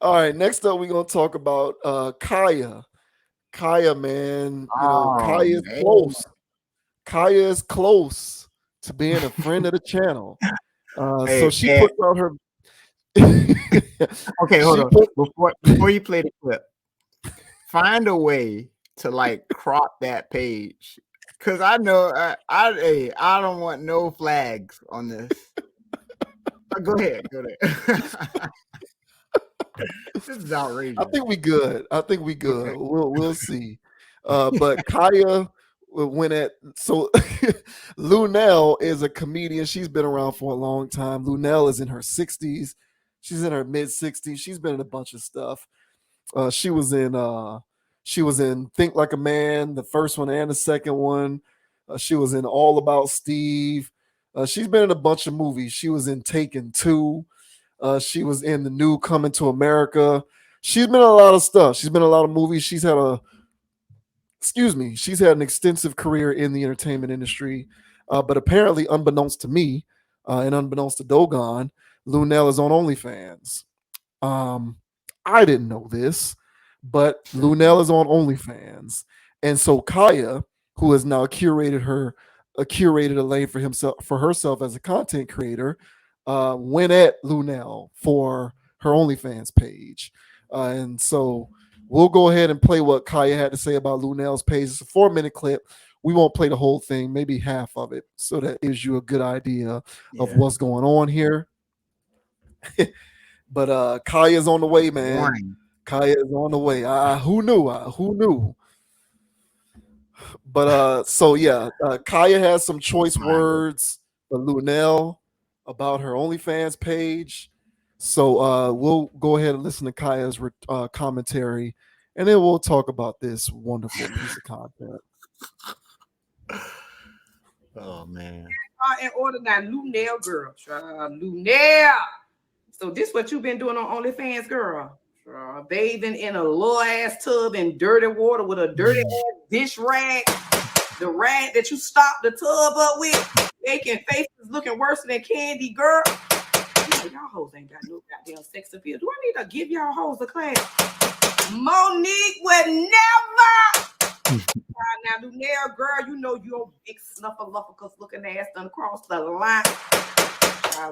All right, next up we're gonna talk about Khia. Khia, man, Oh Khia is man. close. Khia is close to being a friend of the channel. So Hey, she man. puts out her Okay, hold she on. put Before you play the clip, find a way to like crop that page. Cause I know hey, I don't want no flags on this. Go ahead, go ahead. This is I outrageous. think we good. I think we Okay. good. We'll see. But Kaya went at so Luenell is a comedian. She's been around for a long time. Luenell is in her 60s. She's in her mid 60s. She's been in a bunch of stuff. She was in Think Like a Man, the first one and the second one. She was in All About Steve. She's been in a bunch of movies. She was in Taken 2. She was in the new Coming to America. She's been in a lot of stuff. She's been in a lot of movies. She's had an extensive career in the entertainment industry. But apparently, unbeknownst to me, and unbeknownst to Dogon, Lunell is on OnlyFans. Um, I didn't know this, but Lunell is on OnlyFans, and so Kaya, who has now curated a lane for herself as a content creator, went at Lunell for her OnlyFans page, and so we'll go ahead and play what Kaya had to say about Lunell's page. It's a 4 minute clip. We won't play the whole thing, maybe half of it, so that gives you a good idea of Yeah. what's going on here. But Kaya's on the way, man. Warning. Kaya is on the way. Who knew? Who knew? But so yeah, Kaya has some choice My God. words for Luenell about her OnlyFans page. So we'll go ahead and listen to Kaya's commentary, and then we'll talk about this wonderful piece of content. Oh man. In order now, Luenell girl. Luenell. So this what you been doing on OnlyFans, girl? Bathing in a little ass tub in dirty water with a dirty ass dish rag, the rag that you stop the tub up with, making faces looking worse than candy, girl. You know, y'all hoes ain't got no goddamn sex appeal. Do I need to give y'all hoes a class? Monique would never. Now, Luenell, girl, you know you're big snuffleupagus looking ass done crossed the line.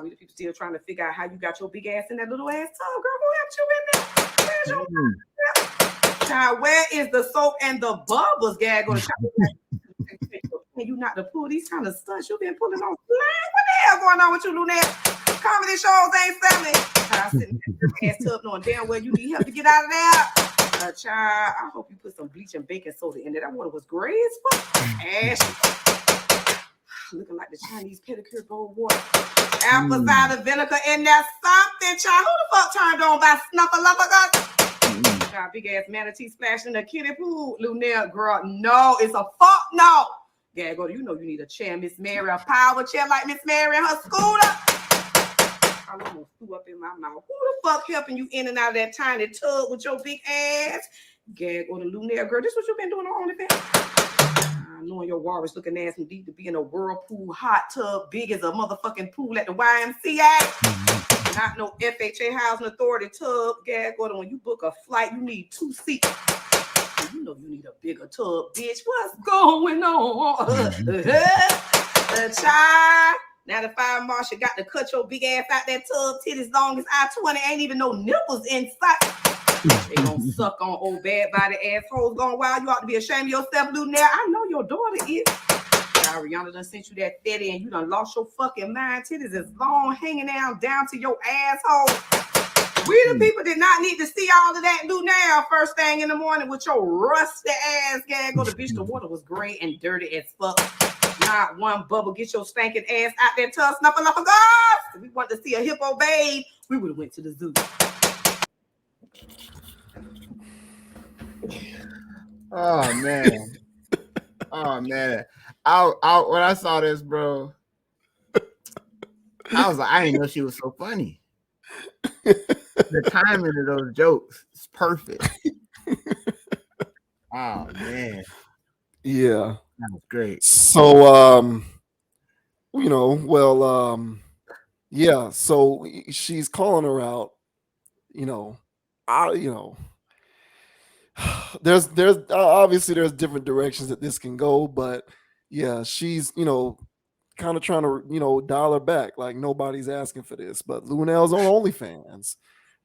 We the people still trying to figure out how you got your big ass in that little ass tub, girl. Who helped you in there? Where's your child? Where is the soap and the bubbles, gag? Go to and you not to pull these kind of stunts you been pulling on. What the hell going on with you, Luenell? Comedy shows ain't selling. Child sitting in that ass tub knowing damn well you need help to get out of there. Child, I hope you put some bleach and baking soda in there. That water was gray as fuck. Ash. Looking like the Chinese pedicure bowl water. Apple cider vinegar in there, something, child. Who the fuck turned on by snuffleupagus? Child, big ass manatee splashing in the kiddie pool. Luenell, girl, no, it's a fuck no. Yeah, go. You know you need a chair, Miss Mary, a power chair like Miss Mary and her scooter. I'm almost threw up in my mouth. Who the fuck helping you in and out of that tiny tub with your big ass? Gag or the Luenell, girl. This what you been doing on OnlyFans? Knowing your walrus looking ass indeed to be in a whirlpool hot tub big as a motherfucking pool at the YMCA. Not no FHA housing authority tub. Gag order. When you book a flight, you need 2 seats. You know you need a bigger tub, bitch. What's going on? Child. Now the fire marshal got to cut your big ass out that tub, titties long as I-20. Ain't even no nipples in sight. They gonna suck on old bad body assholes going wild. You ought to be ashamed of yourself, Luenell. I know your daughter is. Rihanna done sent you that fatty and you done lost your fucking mind. Titties is long, hanging down to your asshole. We the people did not need to see all of that Luenell first thing in the morning with your rusty ass gag. Go to bitch, the water was gray and dirty as fuck. Not one bubble. Get your spanking ass out there, tub snuffleupagus. If we want to see a hippo bathe, we would have went to the zoo. Oh man. Oh man. I when I saw this, bro, I was like, I didn't know she was so funny. The timing of those jokes is perfect. Oh man. Yeah. That was great. So yeah. So she's calling her out. You know, I, you know, there's obviously there's different directions that this can go, but yeah, she's kind of trying to dial her back. Like nobody's asking for this, but Luenell's on OnlyFans,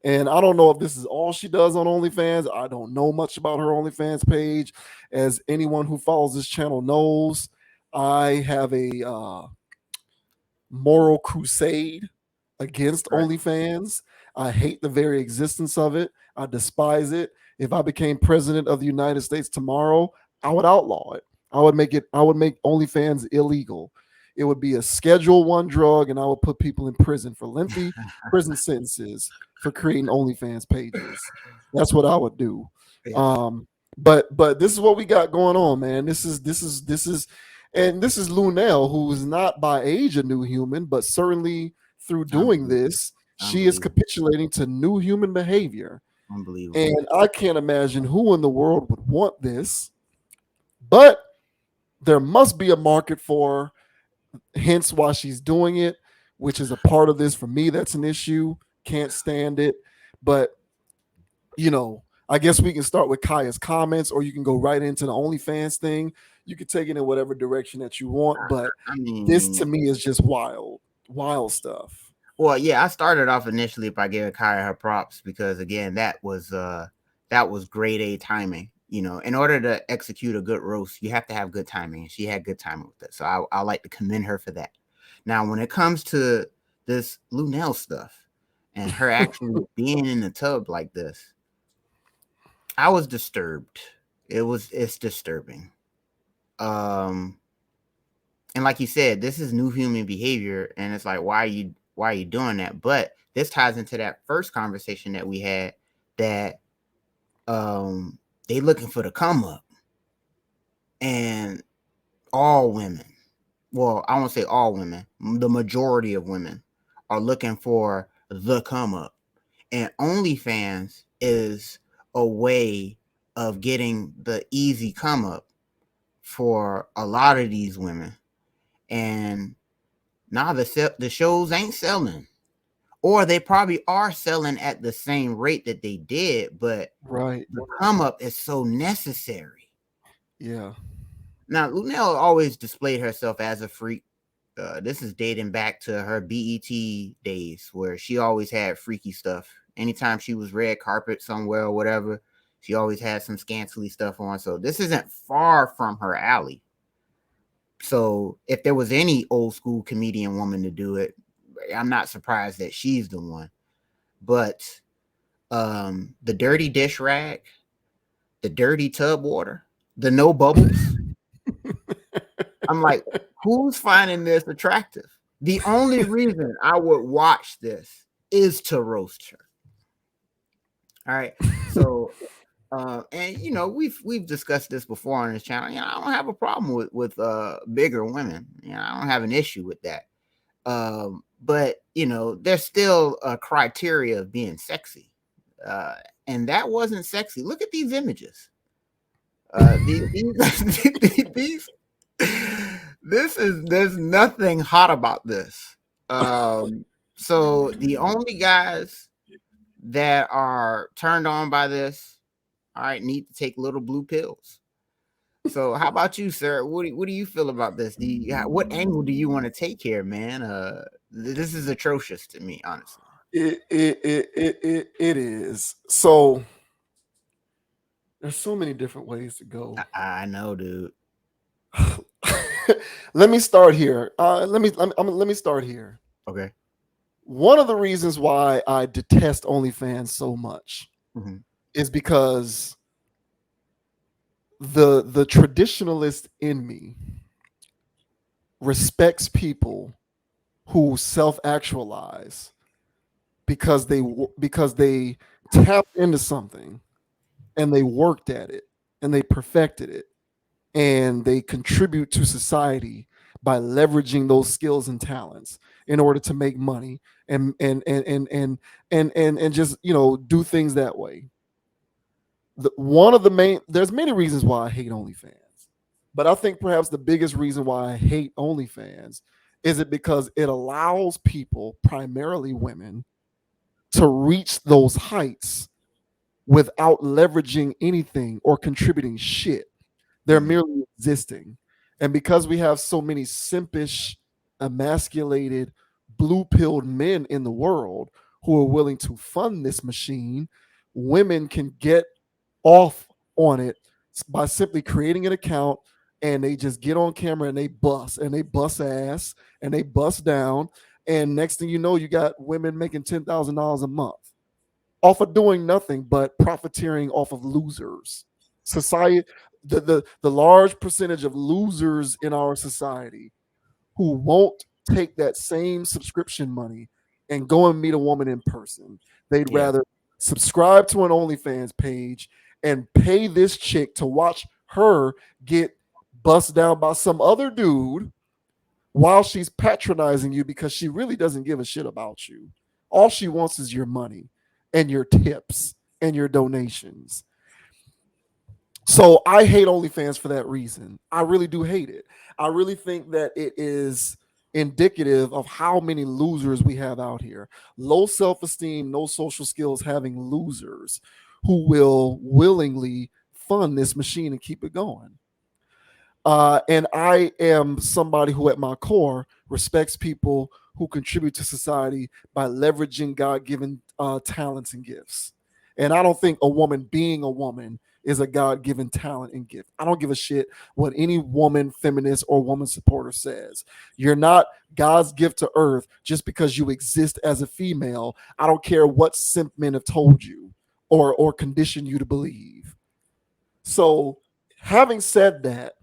and I don't know if this is all she does on OnlyFans. I don't know much about her OnlyFans page. As anyone who follows this channel knows, I have a moral crusade against Right. OnlyFans. I hate the very existence of it. I despise it. If I became president of the United States tomorrow, I would outlaw it. I would make OnlyFans illegal. It would be a schedule one drug, and I would put people in prison for lengthy prison sentences for creating OnlyFans pages. That's what I would do. Yeah. But this is what we got going on, man. This is Luenell, who is not by age a new human, but certainly through doing Unbelievable. this, she is Unbelievable. capitulating to new human behavior. Unbelievable. And I can't imagine who in the world would want this, but there must be a market for, hence why she's doing it, which is a part of this. For me, that's an issue. Can't stand it. But, I guess we can start with Khia's comments, or you can go right into the OnlyFans thing. You can take it in whatever direction that you want, but I this mean, to me is just wild stuff. well, yeah, I started off initially by giving Kaya her props because again, that was grade A timing. In order to execute a good roast, you have to have good timing, and she had good timing with it. So I like to commend her for that. Now, when it comes to this Luenell stuff and her actually being in the tub like this, I was disturbed. It's disturbing. Um, and like you said, this is new human behavior, and it's like, why are you doing that? But this ties into that first conversation that we had, that they looking for the come up, and all women, well, I won't say all women, the majority of women are looking for the come up, and OnlyFans is a way of getting the easy come up for a lot of these women. And now the shows ain't selling, or they probably are selling at the same rate that they did, but Right. the come up is so necessary. Yeah. Now, Luenell always displayed herself as a freak. This is dating back to her BET days, where she always had freaky stuff. Anytime she was red carpet somewhere or whatever, she always had some scantily stuff on. So this isn't far from her alley. So if there was any old school comedian woman to do it, I'm not surprised that she's the one. But the dirty dish rag, the dirty tub water, the no bubbles, I'm like, who's finding this attractive? The only reason I would watch this is to roast her. All right. So and we've discussed this before on this channel. I don't have a problem with bigger women. I don't have an issue with that. But there's still a criteria of being sexy, and that wasn't sexy. Look at these images. These there's nothing hot about this. So the only guys that are turned on by this, all right, need to take little blue pills. So how about you, sir? What do you feel about this? What angle do you want to take here, man? This is atrocious to me, honestly. It is. So there's so many different ways to go. I know, dude. Let me start here. Let me start here. Okay. One of the reasons why I detest OnlyFans so much Mm-hmm. is because the traditionalist in me respects people who self-actualize because they tapped into something and they worked at it and they perfected it and they contribute to society by leveraging those skills and talents in order to make money and just do things that way. One of the main, there's many reasons why I hate OnlyFans, but I think perhaps the biggest reason why I hate OnlyFans is it because it allows people, primarily women, to reach those heights without leveraging anything or contributing shit. They're Mhm. merely existing. And because we have so many simpish, emasculated, blue pilled men in the world who are willing to fund this machine, women can get off on it by simply creating an account, and they just get on camera and they bust ass and they bust down. And next thing you know, you got women making $10,000 a month off of doing nothing but profiteering off of losers. Society, the large percentage of losers in our society who won't take that same subscription money and go and meet a woman in person. They'd Yeah. rather subscribe to an OnlyFans page and pay this chick to watch her get bust down by some other dude while she's patronizing you because she really doesn't give a shit about you. All she wants is your money and your tips and your donations. So I hate OnlyFans for that reason. I really do hate it. I really think that it is indicative of how many losers we have out here. Low self-esteem, no social skills, having losers who will willingly fund this machine and keep it going. And I am somebody who, at my core, respects people who contribute to society by leveraging God given talents and gifts. And I don't think a woman being a woman is a God given talent and gift. I don't give a shit what any woman feminist or woman supporter says. You're not God's gift to earth just because you exist as a female. I don't care what simp men have told you or conditioned you to believe. So, having said that,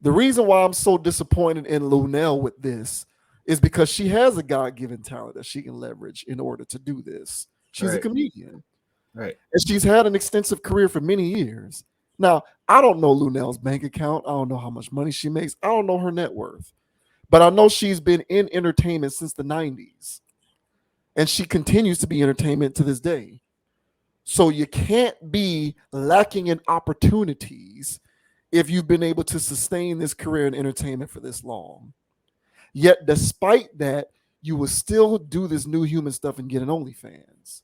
the reason why I'm so disappointed in Luenell with this is because she has a God given talent that she can leverage in order to do this. She's a Right. comedian Right. and she's had an extensive career for many years. Now, I don't know Luenell's bank account. I don't know how much money she makes. I don't know her net worth. But I know she's been in entertainment since the 90s and she continues to be entertainment to this day. So you can't be lacking in opportunities if you've been able to sustain this career in entertainment for this long. Yet, despite that, you will still do this new human stuff and get an OnlyFans.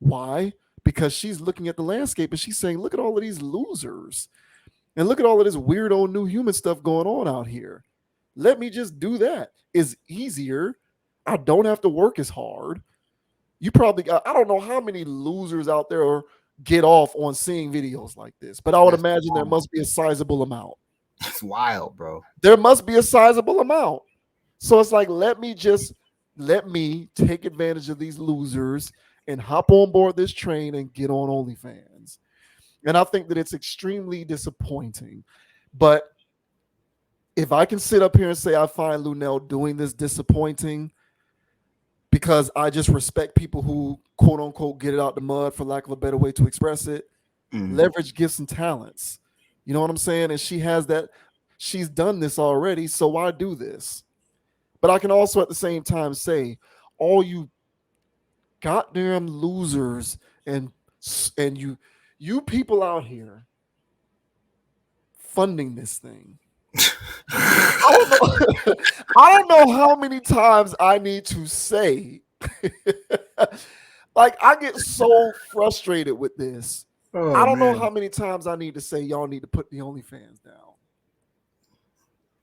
Why? Because she's looking at the landscape and she's saying, look at all of these losers and look at all of this weirdo new human stuff going on out here. Let me just do that. It's easier. I don't have to work as hard. You probably got, I don't know how many losers out there get off on seeing videos like this, but I would That's imagine there wild. must be a sizable amount. That's wild, bro. There must be a sizable amount. So it's like, let me take advantage of these losers and hop on board this train and get on OnlyFans. And I think that it's extremely disappointing. But if I can sit up here and say I find Luenell doing this disappointing because I just respect people who quote unquote get it out the mud, for lack of a better way to express it, leverage gifts and talents. You know what I'm saying? And she has that, she's done this already. So why do this? But I can also at the same time say, all you goddamn losers and you people out here funding this thing. I don't know. I don't know how many times I need to say. Like I get so frustrated with this. Oh, I don't know man. how many times I need to say y'all need to put the OnlyFans down.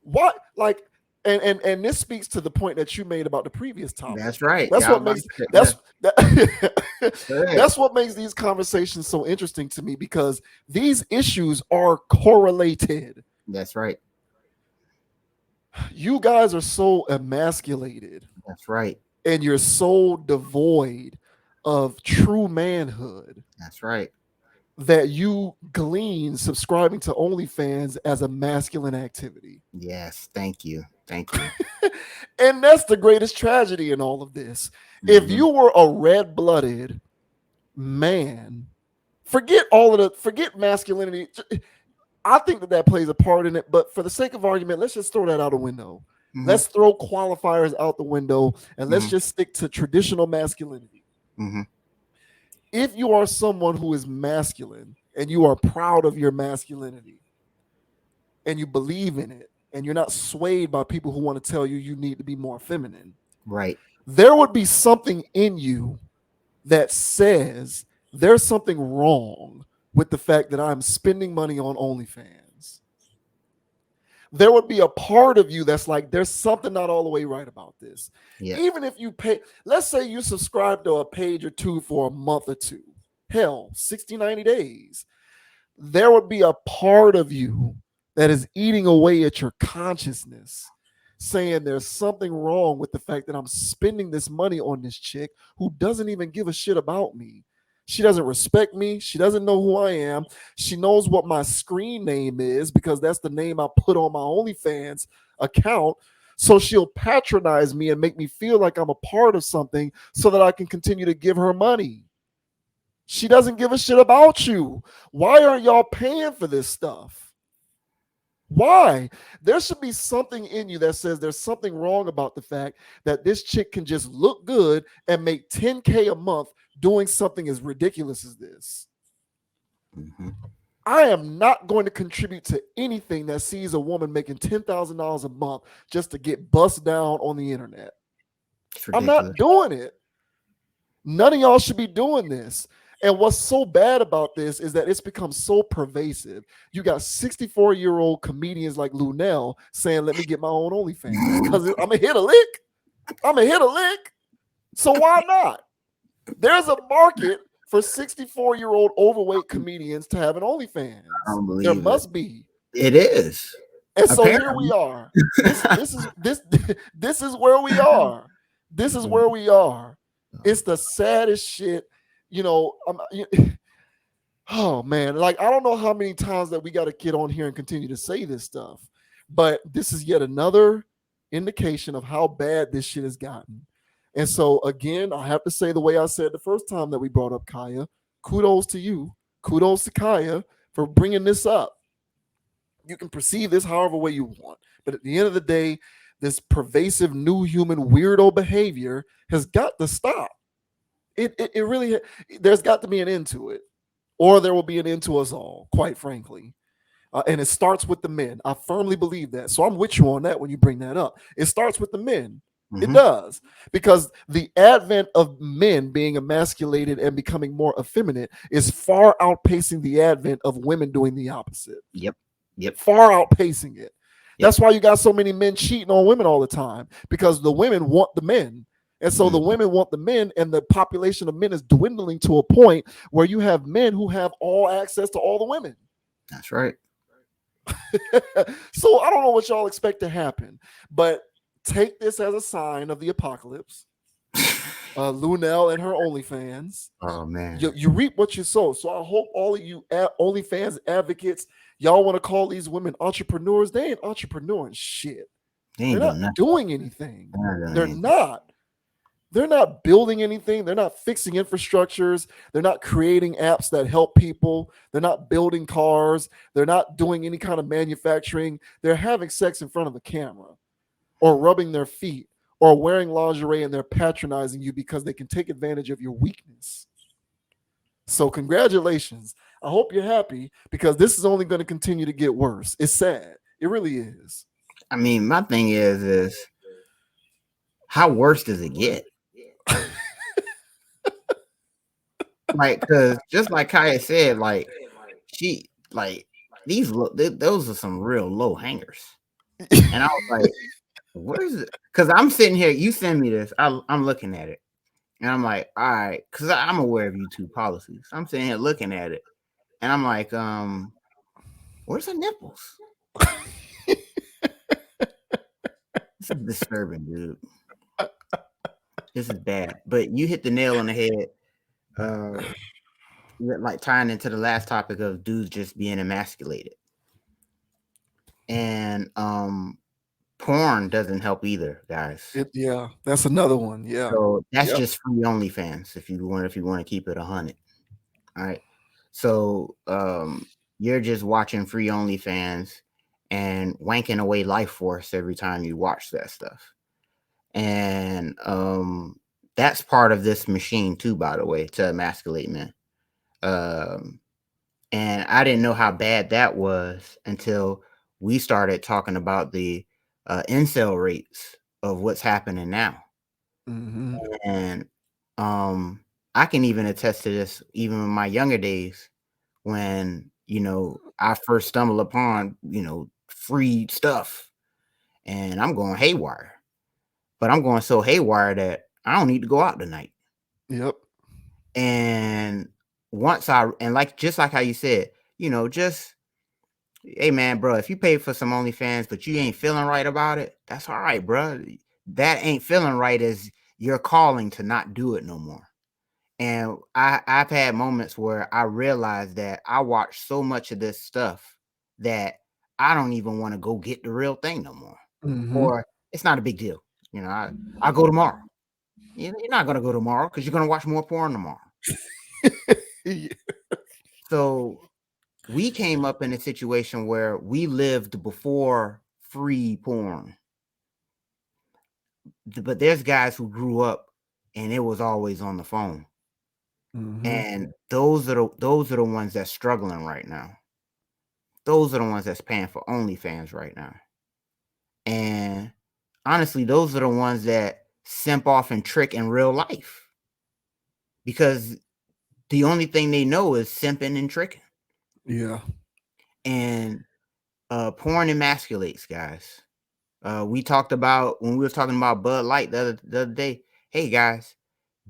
What like and this speaks to the point that you made about the previous topic. That's right. That's Yeah, what makes that's Right. that's what makes these conversations so interesting to me because these issues are correlated. That's right. You guys are so emasculated That's right. and you're so devoid of true manhood That's right. that you glean subscribing to OnlyFans as a masculine activity. Yes. Thank you. Thank you. And that's the greatest tragedy in all of this. If you were a red-blooded man, forget masculinity. I think that plays a part in it, but for the sake of argument, let's just throw that out the window. Let's throw qualifiers out the window and let's just stick to traditional masculinity. If you are someone who is masculine and you are proud of your masculinity and you believe in it and you're not swayed by people who want to tell you you need to be more feminine, Right. there would be something in you that says there's something wrong with the fact that I'm spending money on OnlyFans. There would be a part of you that's like, there's something not all the way right about this. Yeah. Even if you pay, let's say you subscribe to a page or two for a month or two, hell, 60, 90 days. There would be a part of you that is eating away at your consciousness, saying there's something wrong with the fact that I'm spending this money on this chick who doesn't even give a shit about me. She doesn't respect me. She doesn't know who I am. She knows what my screen name is because that's the name I put on my OnlyFans account. So she'll patronize me and make me feel like I'm a part of something so that I can continue to give her money. She doesn't give a shit about you. Why aren't y'all paying for this stuff? Why? There should be something in you that says there's something wrong about the fact that this chick can just look good and make 10K a month doing something as ridiculous as this. Mm-hmm. I am not going to contribute to anything that sees a woman making $10,000 a month just to get bust down on the internet. I'm not doing it. None of y'all should be doing this. And what's so bad about this is that it's become so pervasive. You got 64-year-old comedians like Luenell saying, let me get my own OnlyFans because I'm going to hit a lick. I'm going to hit a lick. So why not? There's a market for 64-year-old overweight comedians to have an OnlyFans. There must be. It is. And so here we are. This is where we are. This is where we are. It's the saddest shit. You know, oh man, like I don't know how many times that we got to get on here and continue to say this stuff, but this is yet another indication of how bad this shit has gotten. And so again, I have to say the way I said the first time that we brought up Khia, kudos to you, kudos to Khia for bringing this up. You can perceive this however way you want, but at the end of the day, this pervasive new human weirdo behavior has got to stop. It really, there's got to be an end to it, or there will be an end to us all, quite frankly. And it starts with the men. I firmly believe that. So I'm with you on that when you bring that up. It starts with the men. Mm-hmm. It does. Because the advent of men being emasculated and becoming more effeminate is far outpacing the advent of women doing the opposite. Yep. Far outpacing it. Yep. That's why you got so many men cheating on women all the time, because the women want the men. And so the women want the men, and the population of men is dwindling to a point where you have men who have all access to all the women. That's right. So I don't know what y'all expect to happen, but take this as a sign of the apocalypse. Luenell and her OnlyFans. Oh man, you reap what you sow. So I hope all of you OnlyFans advocates, y'all want to call these women entrepreneurs. They ain't entrepreneuring shit. They're not doing anything. They're not. They're not building anything. They're not fixing infrastructures. They're not creating apps that help people. They're not building cars. They're not doing any kind of manufacturing. They're having sex in front of the camera, or rubbing their feet, or wearing lingerie, and they're patronizing you because they can take advantage of your weakness. So congratulations. I hope you're happy, because this is only going to continue to get worse. It's sad. It really is. I mean, my thing is how worse does it get? Like, because just like Khia said, like she, like those are some real low hangers, and I was like, what is it? Because I'm sitting here, you send me this, I'm looking at it, and I'm like, all right, because I'm aware of YouTube policies. I'm sitting here looking at it, and I'm like, where's the nipples? This is disturbing, dude. This is bad. But you hit the nail on the head. Like tying into the last topic of dudes just being emasculated, and porn doesn't help either, guys. Yeah, that's another one. Yeah, so that's just free OnlyFans if you want to keep it 100. All right, so you're just watching free OnlyFans and wanking away life force every time you watch that stuff, and that's part of this machine too, by the way, to emasculate men. And I didn't know how bad that was until we started talking about the incel rates of what's happening now. Mm-hmm. And I can even attest to this, even in my younger days, when I first stumbled upon free stuff, and I'm going haywire. But I'm going so haywire that I don't need to go out tonight. Yep. And just like how you said, just, hey man, bro, if you pay for some OnlyFans but you ain't feeling right about it, that's all right, bro. That ain't feeling right is your calling to not do it no more. And I've had moments where I realized that I watch so much of this stuff that I don't even want to go get the real thing no more. Mm-hmm. Or it's not a big deal. I'll go tomorrow. You're not going to go tomorrow because you're going to watch more porn tomorrow. Yeah. So we came up in a situation where we lived before free porn. But there's guys who grew up and it was always on the phone. Mm-hmm. And those are the ones that's struggling right now. Those are the ones that's paying for OnlyFans right now. And honestly, those are the ones that simp off and trick in real life. Because the only thing they know is simping and tricking. Yeah. And porn emasculates, guys. We talked about when we were talking about Bud Light the other day. Hey guys,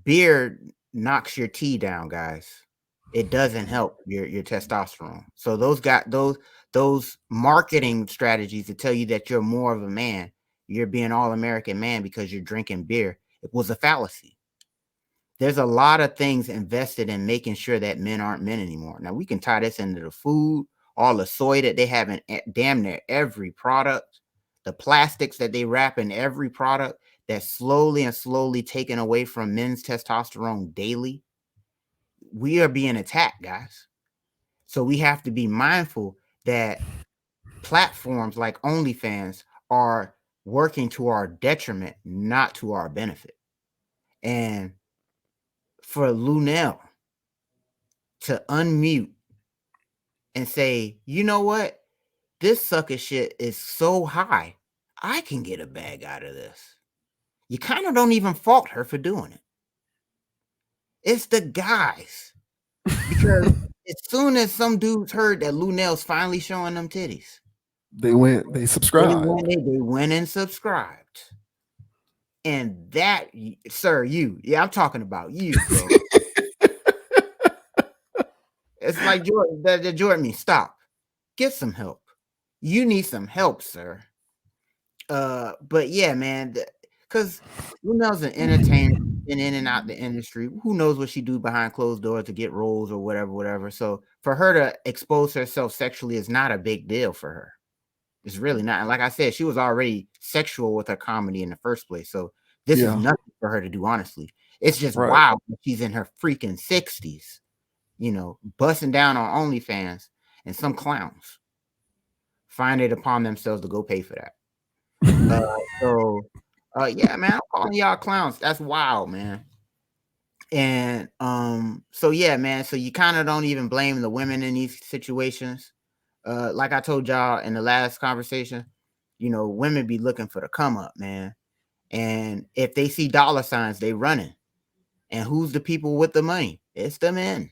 beer knocks your T down, guys. It doesn't help your testosterone. So those marketing strategies to tell you that you're more of a man, you're being all American man because you're drinking beer, it was a fallacy. There's a lot of things invested in making sure that men aren't men anymore. Now we can tie this into the food, all the soy that they have in damn near every product, the plastics that they wrap in every product that's slowly and slowly taken away from men's testosterone daily. We are being attacked, guys. So we have to be mindful that platforms like OnlyFans are working to our detriment, not to our benefit. And for Luenell to unmute and say, you know what? This sucker shit is so high, I can get a bag out of this. You kind of don't even fault her for doing it. It's the guys. Because as soon as some dudes heard that Luenell's finally showing them titties, They subscribed. they went and subscribed. And that, sir, I'm talking about you, bro. It's like Jordan, stop. Get some help. You need some help, sir. But yeah, man, because Luenell's an entertainer, been in and out the industry. Who knows what she do behind closed doors to get roles or whatever. So for her to expose herself sexually is not a big deal for her. It's really not. And like I said, she was already sexual with her comedy in the first place. So this is nothing for her to do, honestly. It's just wild that she's in her freaking 60s, busting down on OnlyFans, and some clowns find it upon themselves to go pay for that. Yeah, man, I'm calling y'all clowns. That's wild, man. And so yeah, man. So you kind of don't even blame the women in these situations. Like I told y'all in the last conversation, women be looking for the come up, man. And if they see dollar signs, they running. And who's the people with the money? It's the men.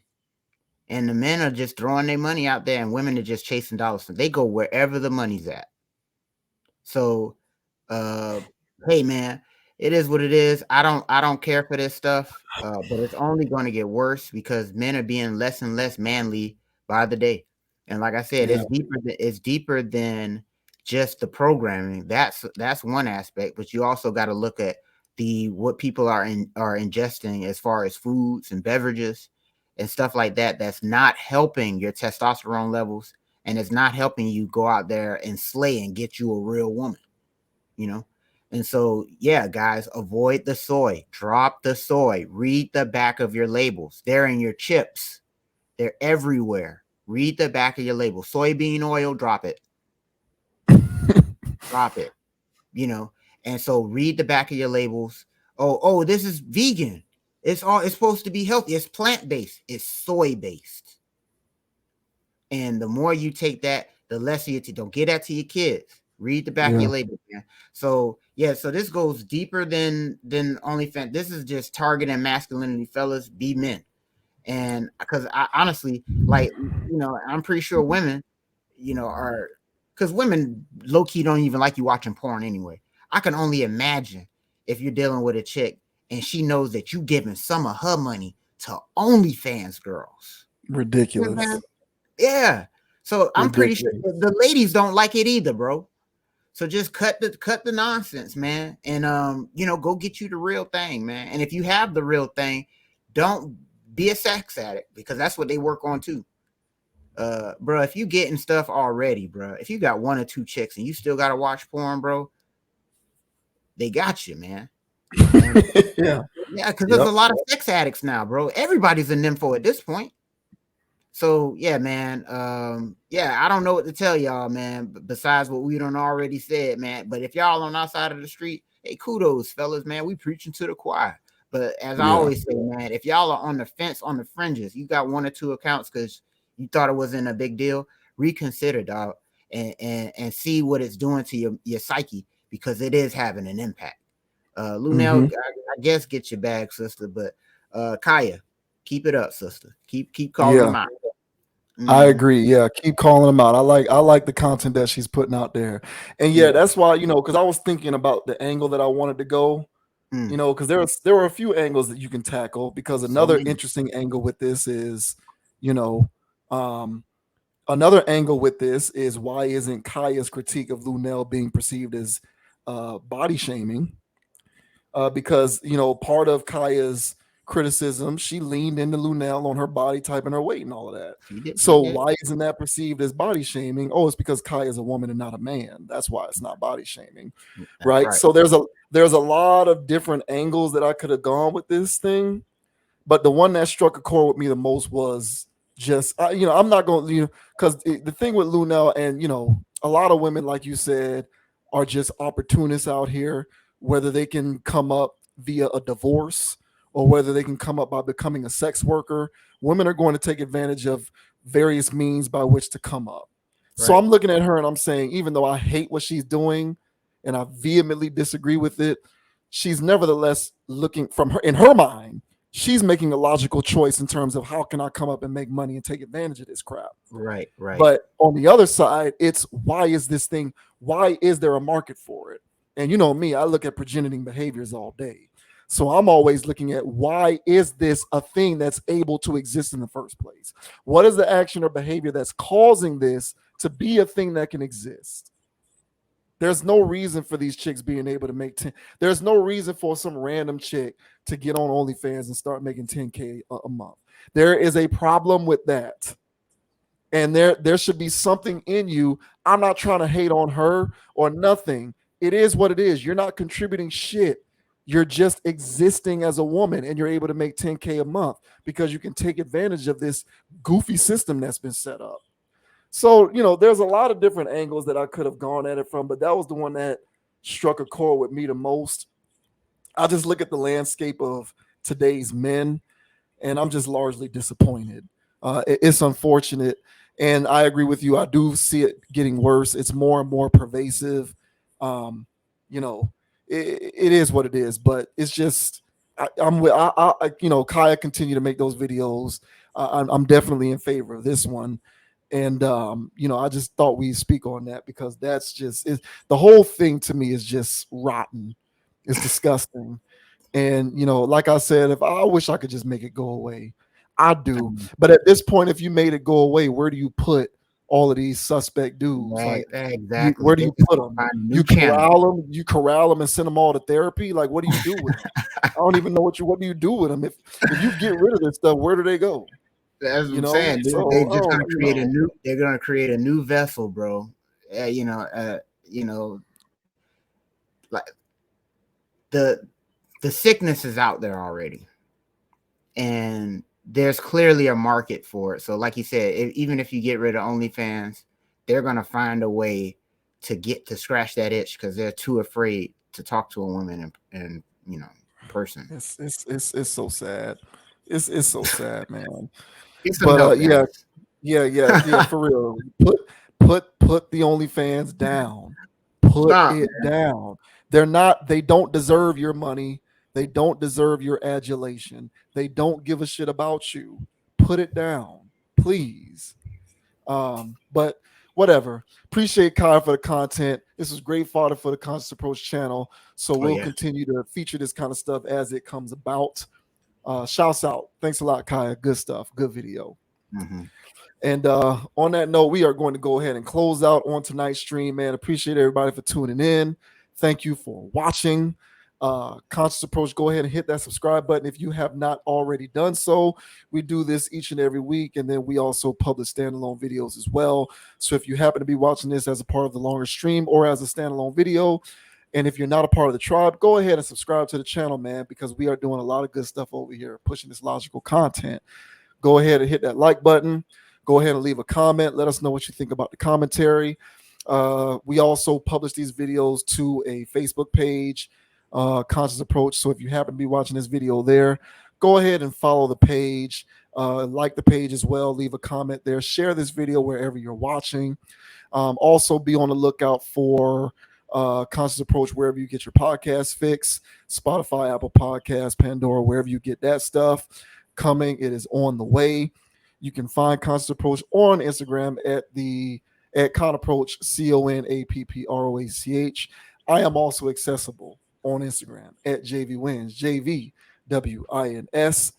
And the men are just throwing their money out there, and women are just chasing dollars. So they go wherever the money's at. So, hey man, it is what it is. I don't care for this stuff, but it's only going to get worse because men are being less and less manly by the day. And like I said, it's deeper than just the programming. That's one aspect, but you also got to look at what people are ingesting as far as foods and beverages and stuff like that. That's not helping your testosterone levels, and it's not helping you go out there and slay and get you a real woman. And so, yeah, guys, avoid the soy, drop the soy, read the back of your labels. They're in your chips. They're everywhere. Read the back of your label. Soybean oil, drop it. Drop it, and so read the back of your labels. Oh, this is vegan. It's supposed to be healthy. It's plant-based. It's soy-based. And the more you take that, the less you don't get that to your kids. Read the back of your label, man. So yeah, so this goes deeper than OnlyFans. This is just targeting masculinity, fellas. Be men. And because I honestly, like, I'm pretty sure women, are, because women low key don't even like you watching porn anyway. I can only imagine if you're dealing with a chick and she knows that you giving some of her money to OnlyFans girls. Ridiculous. Yeah. So I'm pretty sure Ridiculous. the ladies don't like it either, bro. So just cut the nonsense, man, and go get you the real thing, man. And if you have the real thing, don't be a sex addict, because that's what they work on too. Bro, if you getting stuff already, bro, if you got 1 or 2 chicks and you still gotta watch porn, bro, they got you, man. And, Yeah. yeah, because there's a lot of sex addicts now, bro. Everybody's a nympho at this point. So yeah, man. I don't know what to tell y'all, man. Besides what we done already said, man. But if y'all on our side of the street, hey, kudos, fellas, man. We preaching to the choir. But as I always say, man, if y'all are on the fence, on the fringes, you got 1 or 2 accounts because you thought it wasn't a big deal, reconsider, dog, and see what it's doing to your psyche, because it is having an impact. Luenell, I guess get your bag, sister. But Khia, keep it up, sister. Keep calling them out. I agree. Yeah, keep calling them out. I like the content that she's putting out there, and that's why, because I was thinking about the angle that I wanted to go. Because there were a few angles that you can tackle. Because another interesting angle with this is, another angle with this is, why isn't Khia's critique of Luenell being perceived as body shaming? Because part of Khia's criticism, she leaned into Luenell on her body type and her weight and all of that. So why isn't that perceived as body shaming? Oh, it's because Khia is a woman and not a man. That's why it's not body shaming, right? So there's a lot of different angles that I could have gone with this thing, but the one that struck a chord with me the most was just I'm not going to because the thing with Luenell, and a lot of women, like you said, are just opportunists out here, whether they can come up via a divorce or whether they can come up by becoming a sex worker. Women are going to take advantage of various means by which to come up. Right. So I'm looking at her and I'm saying, even though I hate what she's doing and I vehemently disagree with it, she's nevertheless looking in her mind, she's making a logical choice in terms of, how can I come up and make money and take advantage of this crap? Right. But on the other side, it's, why is there a market for it? And me, I look at progenating behaviors all day. So I'm always looking at, why is this a thing that's able to exist in the first place? What is the action or behavior that's causing this to be a thing that can exist? There's no reason for these chicks being able to make 10. There's no reason for some random chick to get on OnlyFans and start making 10K a month. There is a problem with that. And there should be something in you. I'm not trying to hate on her or nothing. It is what it is. You're not contributing shit. You're just existing as a woman, and you're able to make 10K a month because you can take advantage of this goofy system that's been set up. So, there's a lot of different angles that I could have gone at it from, but that was the one that struck a chord with me the most. I just look at the landscape of today's men, and I'm just largely disappointed. It's unfortunate, and I agree with you. I do see it getting worse. It's more and more pervasive. It is what it is, but it's just, Khia continue to make those videos. I'm definitely in favor of this one. And, I just thought we'd speak on that, because that's just, the whole thing to me is just rotten. It's disgusting. And, like I said, if I wish I could just make it go away, I do. But at this point, if you made it go away, where do you put all of these suspect dudes? Right, exactly. Where do you put them? You corral them and send them all to therapy? Like, what do you do with them? I don't even know what do you do with them? If you get rid of this stuff, where do they go? That's what I'm saying. They're just gonna create a new. They're gonna create a new vessel, bro. Like the sickness is out there already, and there's clearly a market for it. So, like you said, even if you get rid of OnlyFans, they're gonna find a way to scratch that itch, because they're too afraid to talk to a woman and person. It's so sad. It's so sad, man. But yeah, for real. Put the OnlyFans down. Put Stop, it man. down. They don't deserve your money. They don't deserve your adulation. They don't give a shit about you. Put it down, please. But whatever. Appreciate Kai for the content. This was great fodder for the Conscious Approach channel. So Oh we'll yeah. continue to feature this kind of stuff as it comes about. Shouts out. Thanks a lot, Kaya. Good stuff. Good video. Mm-hmm. And on that note, we are going to go ahead and close out on tonight's stream, man. Appreciate everybody for tuning in. Thank you for watching. Conscious Approach, go ahead and hit that subscribe button if you have not already done so. We do this each and every week, and then we also publish standalone videos as well. So if you happen to be watching this as a part of the longer stream or as a standalone video, and if you're not a part of the tribe, go ahead and subscribe to the channel, man, because we are doing a lot of good stuff over here, pushing this logical content. Go ahead and hit that like button. Go ahead and leave a comment. Let us know what you think about the commentary. We also publish these videos to a Facebook page, Conscious Approach. So if you happen to be watching this video there, go ahead and follow the page, like the page as well. Leave a comment there. Share this video wherever you're watching. Also, be on the lookout for Conscious Approach wherever you get your podcast fix. Spotify, Apple Podcasts, Pandora, wherever you get that stuff. Coming, it is on the way. You can find Conscious Approach on Instagram at Con Approach, CONAPPROACH. I am also accessible on Instagram at JVWins, JVWINS.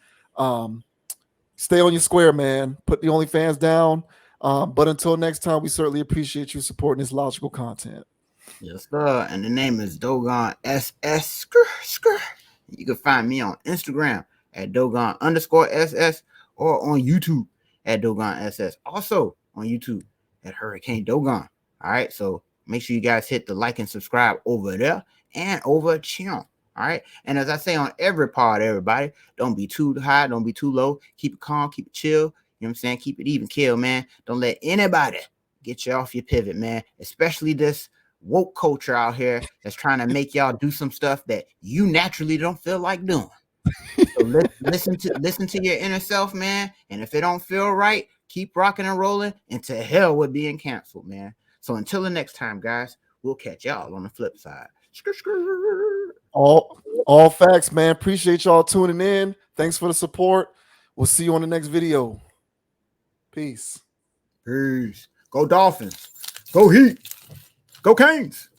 Stay on your square, man. Put the OnlyFans down. But until next time, we certainly appreciate you supporting this logical content. Yes, sir. And the name is Dogon SS. You can find me on Instagram at Dogon_SS or on YouTube at Dogon SS. Also on YouTube at Hurricane Dogon. All right. So make sure you guys hit the like and subscribe over there and over channel. All right. And as I say on every part, everybody, don't be too high, don't be too low. Keep it calm, keep it chill. You know what I'm saying? Keep it even kill, man. Don't let anybody get you off your pivot, man. Especially this woke culture out here that's trying to make y'all do some stuff that you naturally don't feel like doing. So listen to your inner self, man. And if it don't feel right, keep rocking and rolling into hell with being canceled, man. So until the next time, guys, we'll catch y'all on the flip side. All facts, man. Appreciate y'all tuning in. Thanks for the support. We'll see you on the next video. Peace. Peace. Go Dolphins. Go Heat. Go Canes.